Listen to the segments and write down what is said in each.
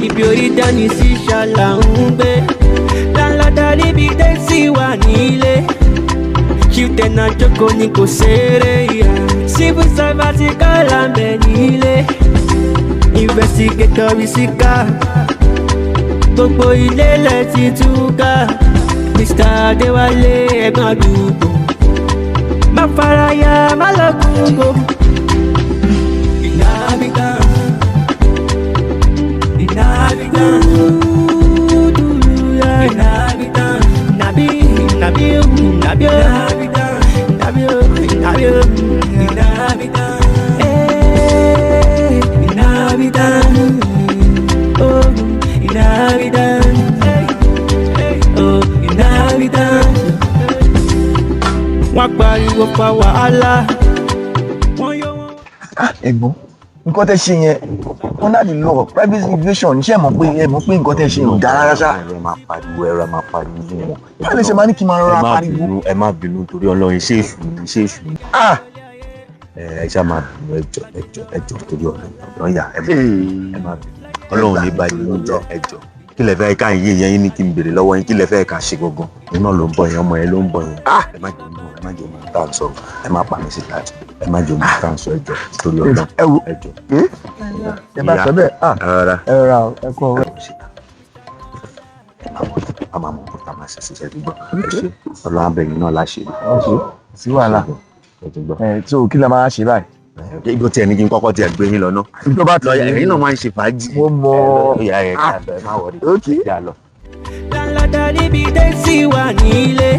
Ibi orí dání sí ṣàlà ń gbé. Lálọ́dà níbi dẹ́sí wà nílé. Ṣìtẹ̀nà jókòó ni kò ṣeré yá. Civil servant kọ́lá ń bẹ nílé. Investigator ìsìká. Gbogbo ilé lẹ̀ ti túká. Mr. Adéwálé ẹ̀gbọ́n àdúgbò. Má faraya, má lọ kúgbó. InHaBiTaNcE. InHaBiTaNcE. Wọ́n pariwo fa wàhálà. Ẹ̀gbọ́n, nǹkan tẹ́ ṣe yẹn under the law privacy invasion ṣé mọ̀ pé nǹkan tẹ́ ṣe yẹn ò dára rárá. Ẹ máa pariwo wọn. Báwo lè ṣe máa ní kí n máa rọra pariwo? Ẹ má bínú torí Ọlọ́run iṣẹ́ èṣù. Ẹ ṣá máa bínú ẹjọ́ torí Ọlọ́run yà ẹ má bínú. Ọlọ́run ní báyìí ló jẹ́ ẹjọ́. Kí lẹ fẹ́ ká yé yẹn ní kí n béèrè lọ́wọ́ yín kí lẹ fẹ́ ká ṣe gangan. Iná ló ń bọ̀ yẹn, ọmọ yẹn ló ń bọ̀ yẹn. Ẹ má jẹ́ omi tá à ń sọ, ẹ má pa mí síta. Ẹ má jẹ́ omi tá à ń sọ ẹjọ́ torí Ọlọ́run ẹjọ́. Ẹ bá sọ bẹ́ẹ̀ ẹ rọra ẹ kọ́ ọ̀rẹ́. A máa mọ̀ kó tá a máa ṣe ṣiṣẹ́ tó gbọ́. Ọlọ́run abẹ́yìn náà láṣẹ. Sí wàhálà. Tó kí la máa ṣe báyìí? Ibo tí ẹni kí n kọ́kọ́ tiẹ̀ gbé yín lọ náà. Tó bá ti ẹ̀yin náà máa ń ṣe fàájì. Mo mọ̀. Ìyá ẹ̀ ká bẹ̀ má wọlé. Ìyá lọ. Lálọ́dà níbi dẹ́sí wà nílé.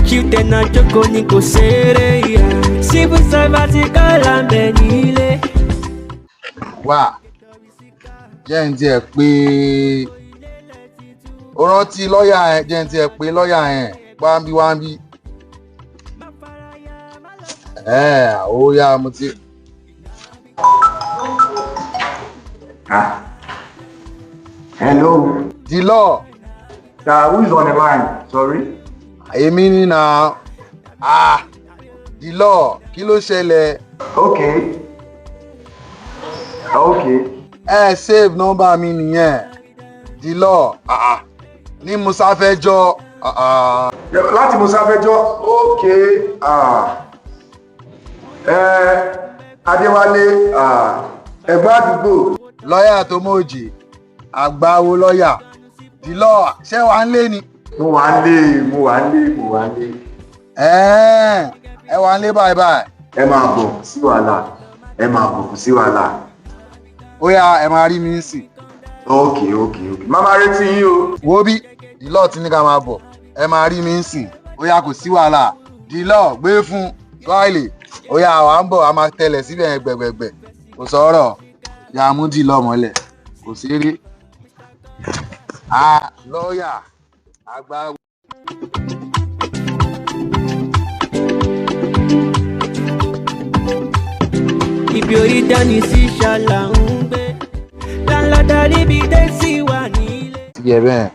Ṣìtẹ̀nà jókòó ni kò ṣeré yá. Civil servant kọ́lá ń bẹ nílé. Wà jẹ́ ń tiẹ̀ pé ó rántí lọ́ọ̀yà ẹ̀ jẹ́ ń tiẹ̀ pé lọ́ọ̀yà ẹ̀ wáńbí. Ó yá mo ti. Hello. The law. Who is on the line? Sorry. Èmi ni na. The law. Kí ló ṣẹlẹ̀? Okay. Save number mi nìyẹn. The law. Ní Musa fẹ́ jọ. Láti Musa fẹ́ jọ. Okay. Adéwálé ẹ̀gbọ́n àdúgbò. Lọ́yà tó mọ̀ọ́jì. Àgbáwo lọ́yà. The law. Ṣé wàá ń lé ni? Mo wà ń lé. Ẹ wà ń lé báyìí. Ẹ máa bọ̀ sí wàhálà. Ó yá ẹ máa rí mi nísìn. Okay. Màmá retí yín o. Wo bí The law ti ní ká máa bọ̀. Ẹ máa rí mi nísìn. Ó yá kò sí wàhálà. The law gbé fún Swahili. Ó yá àwa ń bọ̀ a máa tẹ̀lẹ̀ síbẹ̀ yẹn gbẹ̀gbẹ̀gbẹ̀. Kò sọ̀rọ̀. Yà á mú The law mọ́lẹ̀. Kò ṣeré. Lọ́ọ̀yà àgbà. Ibi orí dání sí ṣàlà ń gbé. Lálọ́dà níbi dẹ́sí wà nílé. Yẹ bẹ́ẹ̀.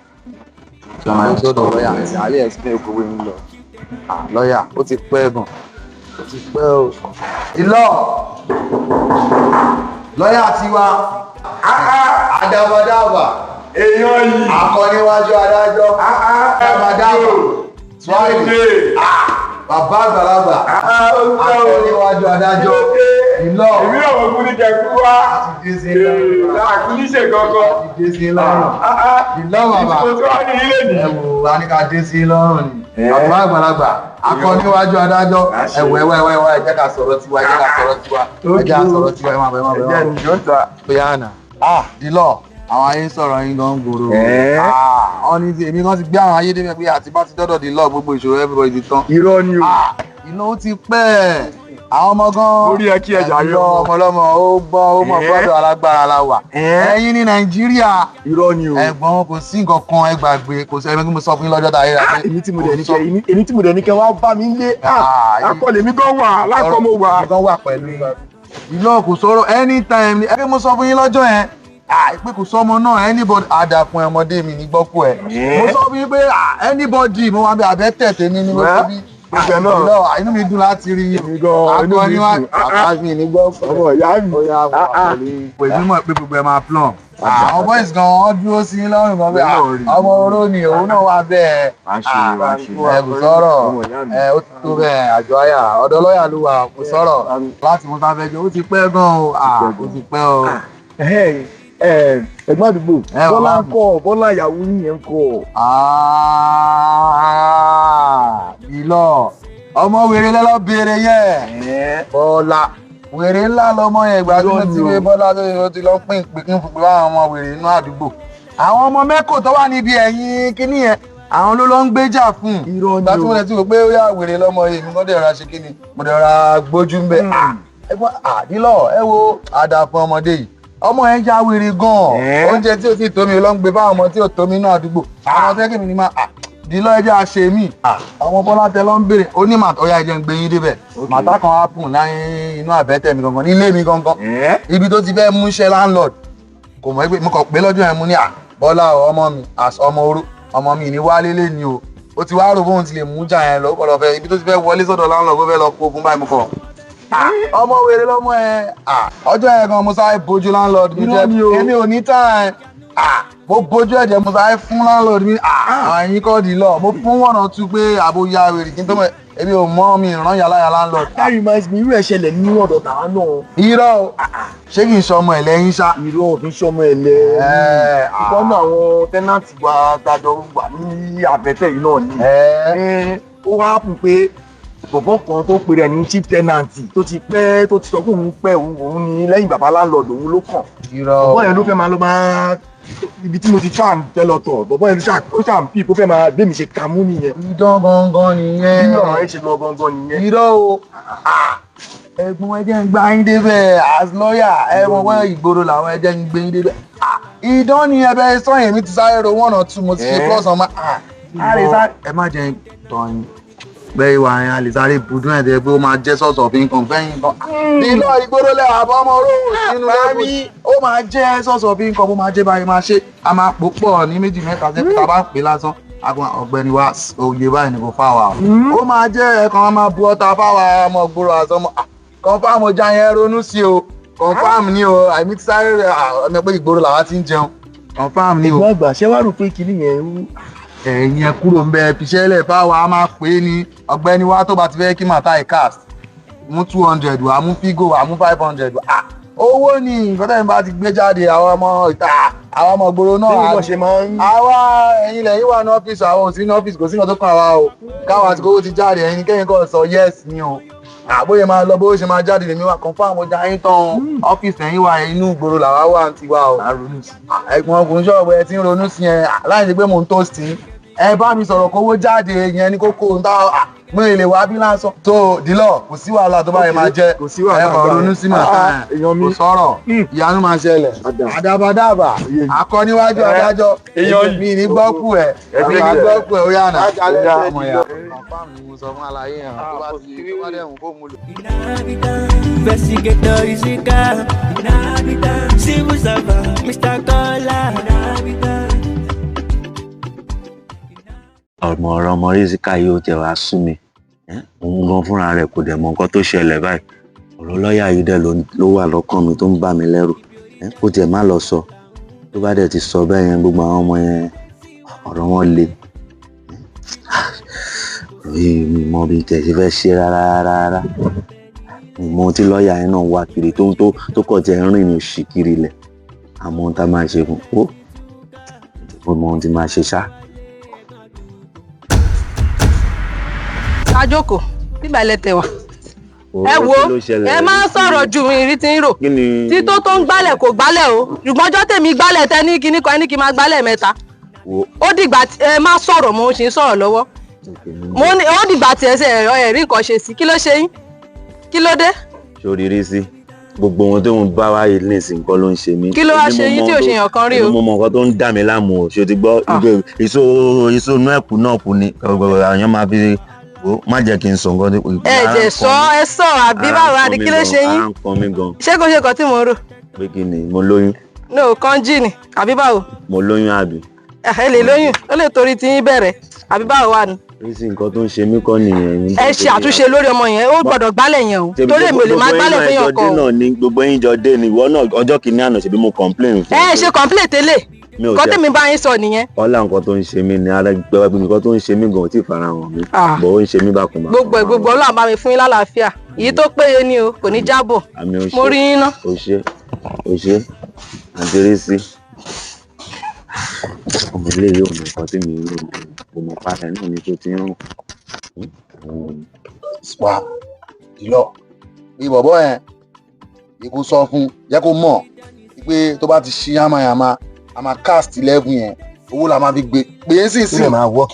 Ṣọmọ ẹ̀ sọ́dọ̀ lọ́ọ̀yà àti àlẹ́ ẹ̀sìn òkúwé ń lọ. Lọ́ọ̀yà ó ti pẹ́ gan. Ó ti pẹ́ o. The law. Lọ́ọ̀yà tiwa. Àdàbàdàbà. Èèyàn yìí. Akọ́níwájú adájọ́. Àdàbàdàbà. Swahili. Bàbá àgbàlagbà. Akọ́níwájú adájọ́. The law. Èmi náà mo kú ní kẹ̀kú wá. Àkúní ṣe gangan. The law bàbá. Ìṣòro tí wọ́n ní ilé nìyí. Ẹ̀wò wa ní ká dé sí lọ́rùn ni. Bàbá àgbàlagbà. Akọ́níwájú adájọ́. Ẹ̀wẹ̀ jẹ́ ká sọ̀rọ̀ tiwa. Ẹ máa bẹ̀. Piana. The law. Àwọn ayé sọ̀rọ̀ yín gan gbòòrò. Wọ́n ní èmi kan ti gbé àwọn ayé débẹ̀ pé àti bá ti dọ́dọ̀ The law gbogbo ìṣòro everybody ti tán. Irọ́ ni o. Iná ó ti pẹ́. Àwọn ọmọ gan. Orí ẹ kí ẹja yọ. Ọmọlọ́mọ ó gbọ́ ó mọ̀ gbọ́dọ̀ alágbára la wà. Ẹ̀yin ní Nàìjíríà. Irọ́ ni o. Ẹ̀gbọ́n kò sí nǹkan kan ẹ gbàgbé kò sí ẹgbẹ́ kí mo sọ fún yín lọ́jọ́ tàyè rà. Èmi tí mo dẹ̀ ní kẹ́ wá bá mi lé. Akọ́lé mi gan wà lákọ́ mo wà. Gan wà pẹ̀lú. Ìlọ kò sọ̀rọ̀ anytime ẹgbẹ́ mo sọ fún yín lọ́jọ́ yẹn. Pé kò sọmọ náà anybody àdàkùn ọmọdé mi ní gbọ́kú ẹ̀. Mo sọ fún yín pé anybody mo wà bí abẹ́ tẹ̀tẹ̀ mi ní mo fi bí. inú mi dùn láti rí yín akọni wa àkàmì ní gbọ́ ọmọ ìyá mi pẹ̀lú mọ̀ pé gbogbo ẹ̀ máa plọ̀n àwọn boys gan wọ́n dúró sí lọ́rùn kan pé ọmọ oró ni òun náà wà bẹ́ẹ̀ kò sọ̀rọ̀ ó tó bẹ́ẹ̀ àjọ àyà ọ̀dọ̀ lọ́ọ̀yà ló wà kò sọ̀rọ̀ láti mú sáfẹ́jọ́ ó ti pẹ́ gan o ó ti pẹ́ o. ẹ̀gbọ́n àdúgbò Bọ́lá ń kọ́ Bọ́lá ìyàwó yìnyẹn ń kọ́. ìlọ ọmọ wèrè lọ́lọ́ béèrè yẹn Bọ́lá wèrè ńlá lọmọ yẹn ìgbà tí mo ti wé Bọ́lá tó ti lọ pín ìpín fún àwọn ọmọ wèrè inú àdúgbò àwọn ọmọ mẹ́kò tó wà níbi ẹ̀yìn kíní yẹn àwọn ló lọ ń gbéjà fún ìgbà tí mo lè ti rò pé ó yà wèrè lọ́mọ yìí mi mọ́dẹ̀ ra ṣe kíni mọ́dẹ̀ ra gbójú ń bẹ́ ẹ̀gbọ́n àdílọ̀ ẹ wo àdàfún ọmọdé yìí ọmọ yẹn já wèrè gan-an oúnjẹ tí o ti tó mi ló ń gbé fáwọn ọmọ tí o tó mi inú àdúgbò àwọn tẹ́kì mi ni máa dìlọ́ ẹjẹ́ àṣẹ mi àwọn Bọ́lá tẹ ló ń béèrè ó ní màtá ọ̀yà ẹ̀jẹ̀ ń gbé yín débẹ̀ màtá kan á pùn láyé inú àbẹ́tẹ̀ mi gangan nílé mi gangan ibi tó ti fẹ́ mú iṣẹ́ landlord kò mọ̀ pé mo kàn pé lọ́jọ́ yẹn mo ní Bọ́lá ọmọ mi ọmọ oró ọmọ mi ní wálé lé ni o ó ti wá rò bóun ti lè mú jà yẹn lọ kọ́ lọ fẹ́ ibi tó ti fẹ́ wọlé sọ́dọ̀ landlord bó fẹ́ lọ kó fún báyìí mo kọ̀ ọmọ wèrè lọmọ ẹ ọjọ́ yẹn gan mo sáré bójú landlord mi jẹ èmi ò ní time mo bójú ẹ̀jẹ̀ mo sáré fún landlord mi àyìn kọ́ di lọ mo fún wọ̀nà tún pé àbóyá wèrè kí n tó mọ̀ èmi ò mọ́ mi ìran yàrá landlord. that reminds me irú ẹ̀ ṣẹlẹ̀ ní ọ̀dọ̀ tàwa náà. irọ́ o ṣé kì í ṣọmọ ẹ̀ lẹ́yìn ṣá. irọ́ kì í ṣọmọ ẹ̀ lẹ́yìn. ìkọ́nù àwọn tẹ́nàtì wa dájọ́ wà ní àbẹ́tẹ̀ yìí náà ni. ó wá pù pé bọ̀bọ̀ kan tó pèrè ní chief tenant tó ti pẹ́ tó ti sọ pé òun pẹ́ òun ní lẹ́yìn bàbá landlord òun ló kàn. bọ̀bọ̀ yẹn ló fẹ́ máa lọ máa ibi tí mo ti ṣáà ń tẹ́ lọ́tọ̀ bọ̀bọ̀ yẹn ó ṣáà ń pì kó fẹ́ máa bẹ́ẹ̀ mi ṣe kàmú nìyẹn. idán gangan nìyẹn. bí ọ̀rọ̀ ẹ ṣe lọ gangan nìyẹn. irọ́ o ẹ̀gbọ́n ẹjẹ́ ń gbá yín débẹ̀ as lawyer ẹ mọ̀ wọ́n ìgboro làwọn ẹjẹ́ ń gbé yín débẹ̀. idán ni ẹbẹ̀ sọ́yìn mi ti sáré ro 1 or 2 mo ti ṣe plus ọmọ ẹ má jẹ́ tọ́yìn bẹ́ẹ̀ wà yẹn àlìsáré budún ẹ̀dẹ̀ pé ó máa jẹ́ source of income fẹ́yìn kan. nílò ìgboro lẹ́wọ̀ àbọ̀ ọmọ olówó sínú lẹ́wọ̀ ó máa jẹ́ source of income ó máa jẹ́ báyìí máa ṣe a máa pò pọ̀ ní 2 mẹ́ta tẹ́ tá a bá ń pè lásán ọ̀gbẹ́ni wa òye báyìí ni kò fáwa ó máa jẹ́ ẹ̀kan máa bu ọta fáwa ọmọ ìgboro àsọmọ confam ọjà yẹn ronú sí o confam ni o àìmí ti sáré rẹ ọmọ pé ìgboro làwa ti ń jẹun confam ni o. ìgbọ́n àgbà ṣé wàá rò pé kinní yẹn ẹ̀yin ẹ kúrò ń bẹ fiṣẹ́lẹ̀ fáwọn a máa pè é ní ọ̀gbẹ́ni wa tó bá ti fẹ́ kí màtá ẹ̀ cast mú 200 wá mú figo wá mú 500 wá owó ni nǹkan tẹ́yìn bá ti gbé jáde àwọn ọmọ ìta àwọn ọmọ ìgboro náà àwa ẹ̀yin lẹ́yìn wà ní ọ́fíìsì àwọn ò sí ní ọ́fíìsì kò sí nǹkan tó kàn wá o káwọn àti kówó ti jáde ẹ̀yin kẹ́yìn kọ́ sọ yes ni o àbóyè máa lọ bó ṣe máa jáde lèmi wà confam ọjà yín tán ọ́fíìsì ẹ̀yin wà inú ìgboro làwa wà ń tiwa o ẹ̀gbọ́n ọkùnrin ṣọ́ọ̀bù ẹ ti ń ronú sí ẹ láì ṣe pé mò ń toast ẹ bá mi sọ̀rọ̀ kówó jáde yẹn ní kókó ń tá mo lè wá bí lásán tó dìlọ kò sí wàhálà tó bá yẹ máa jẹ ẹ kàn ronú sí màtá ẹ kò sọ̀rọ̀ ìyanu máa ṣẹlẹ̀ àdàbàdàbà akọniwájú adájọ́ mi ní gbọ́kù ẹ̀ mi ní gbọ́kù ẹ̀ ó yànà ọmọ ìyá. Investigator Isika, InHaBiTaNcE, Civil Servant, Mr. Kola, InHaBiTaNcE. ọmọ Rizika yóò tẹ wá sú mi òun gan fúnra rẹ̀ kò dẹ̀ mọ nǹkan tó ṣẹlẹ̀ báyìí ọ̀rọ̀ lọ́ọ̀yà yìí dẹ̀ ló wà lọ́kàn mi tó ń bà mí lẹ́rù kó tiẹ̀ má lọ sọ tó bá dẹ̀ ti sọ bẹ́ẹ̀ yẹn gbogbo àwọn ọmọ yẹn ọ̀rọ̀ wọn le mi mọ bí tẹ̀sí fẹ́ ṣe rárá mi mọ ohun tí lọ́ọ̀yà yẹn náà wá kiri tó kọ̀ tiẹ̀ ń rìn ní òṣì kiri lẹ̀ àmọ́ ohun tá máa ṣe fún ó mọ ohun tí máa ṣe ṣá. Ajoko bíbá ilẹ̀ tẹ̀wà ẹ wo ẹ máa ń sọ̀rọ̀ ju mi rí tí ń rò tító tó ń gbálẹ̀ kò gbálẹ̀ o ṣùgbọ́n ọjọ́ tèmi gbálẹ̀ tẹ ní kíní kan ní kí n máa gbálẹ̀ 3 ó dìgbà ẹ má sọ̀rọ̀ mo ṣe ń sọ̀rọ̀ lọ́wọ́ ó dìgbà tí ẹsẹ̀ ẹ̀rọ ẹ̀rí nǹkan ṣe sí kí ló ṣe yín kí ló dé. sórí rí sí gbogbo wọn tó ń bá wáyé nísìn nǹkan ló ń ṣe mí. kí ló wá ṣe yín tí ò ṣe yàn kan rí o. mo mọ nǹkan tó ń dà mí láàmú o ṣe ti gbọ́ èso inú ẹ̀kú náà kú ni àwọn máa fi má jẹ́ kí n sọ nǹkan tó. ẹ sọ àbí báwo adé kí ló ṣe yín ṣé kò ṣe kan tí mo rò. pé kí ni mo lóyún. no kan jí ni àbí báwo. mo lóyún àbí. ẹ lè lóyún ó lè torí tí yín bẹ̀rẹ̀ àbí báwo wà ní. Rísí nǹkan tó ń ṣe mí kọ́ nìyẹn. Ẹ ṣe àtúnṣe lórí ọmọ yẹn, ó gbọ́dọ̀ gbálẹ̀ yẹn o. Torí èmi ò lè máa gbálẹ̀ fún yàn kan o. Gbogbo yín jọ dé ni ìwọ náà ọjọ́ kìíní àná ṣebí mo complain fún. Ẹ ṣe complain tẹ́lẹ̀. Nǹkan tèmi bá yín sọ nìyẹn. Ọlá nǹkan tó ń ṣe mí ni ara gbẹwàgbẹ nǹkan tó ń ṣe mí gan ò tí ì farahàn mi. Bọ̀ ó ń ṣe mí bákan bákan. Gbogbo Ọlọ́run bá mi fún yín lálàáfíà. Èyí tó péye ni o, kò ní jábọ̀. Mo rí yín ná. O ṣe àǹtí Rísí. Ọmọ ilé yóò mọ nǹkan tí mi rí o mọ̀ pátá náà ni tó ti ń rùn. Wà ìlọ bí bọ̀bọ̀ yẹn ikú sọ fún jẹ́ kó mọ̀ pé tó bá ti ṣí yamayama a máa cast 11 yẹn owó la máa fi gbé pé sí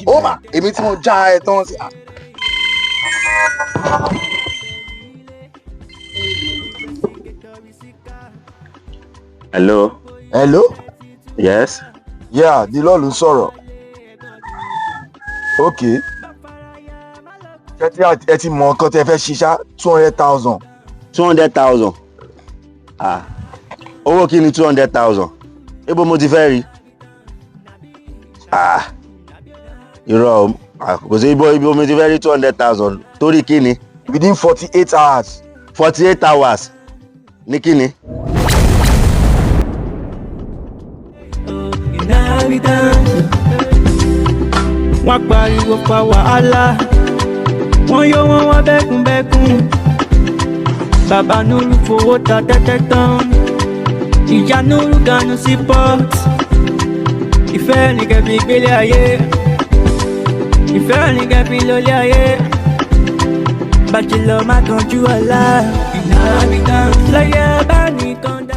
ó mà èmi tí mo já ẹ tán sí. Hello. Yes. Yeah, the lọ́ọ̀lù sọ̀rọ̀. Okay. Ẹ ti mọ nǹkan tẹ fẹ́ ṣiṣá 200,000. 200,000. Owó kí ni 200,000? Ibo mo ti fẹ́ rí? Irọ́ kò sí ibo mo ti fẹ́ rí 200,000 torí kí ni? Within 48 hours. 48 hours ní kí ni? Wọ́n pariwo pa wàhálà, wọ́n yọ wọ́n wá bẹ́kúnbẹ́kún. Bàbá Nuru fowó ta tẹ́tẹ́ tán, ìyá Nuru ganu sí port. Ìfẹ́ ní kẹ́bí gbélé ayé, ìfẹ́ ní kẹ́bí lólé ayé. Bàjẹ́ lọ má kanjú ọ̀la, InHaBiTaNcE láyé bá nìkan dá.